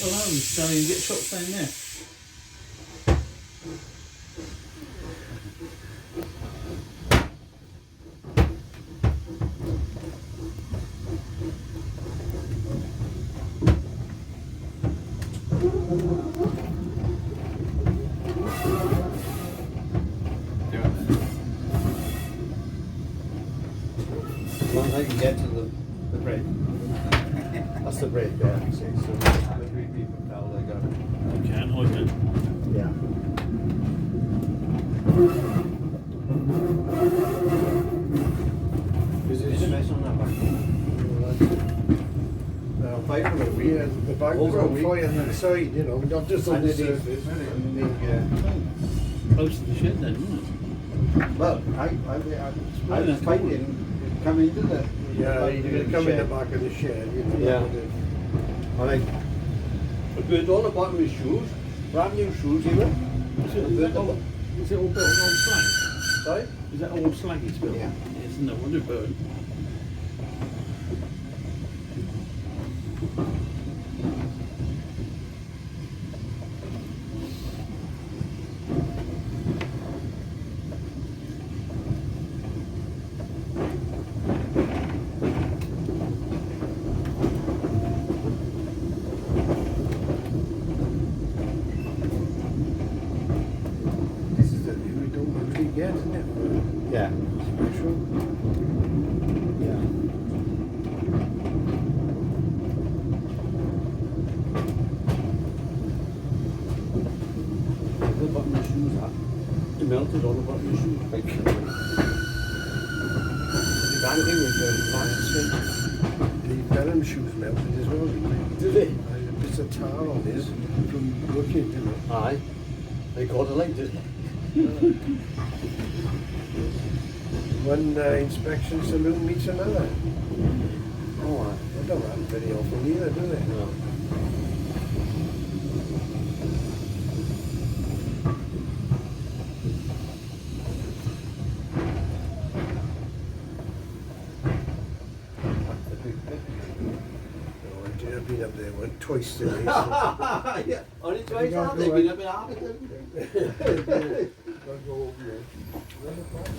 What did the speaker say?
Well, that was so you get shots down there. As long as I can get to the brake. That's the brake there, you see. So the three people now they got it. You can, I can. Yeah. Is it a mess on that back? No, five on the wheel, the back was Over a on week. fire on the side, you know, not just on the Underneath. surface. Close to the shed then, wasn't it? Well, I was fighting come into the Yeah, back you're of going to the come in the shed. back of the shed, you know. Yeah. that would have- Alright. I burnt all the bottom of his shoes, brand new shoes even. Is it all built on old slag? Sorry? Is that old slag it's built? Yeah. It's no wonder it burned. This is the we don't usually get, isn't it? Yeah. Special. Yeah. The bottom of the shoes are. It melted all the bottom of the shoes. Like, Banking with the plastic. The denim shoes melted as well, didn't did they? they? Bits of tar on this from working, you know. Aye. They caught a light, did they? One inspection saloon meets another. Oh, They don't happen very often either, do they? no. No, I've been up there twice today. So. Yeah, only twice gotta now, go they've right. been up in Abington. Gotta go over there.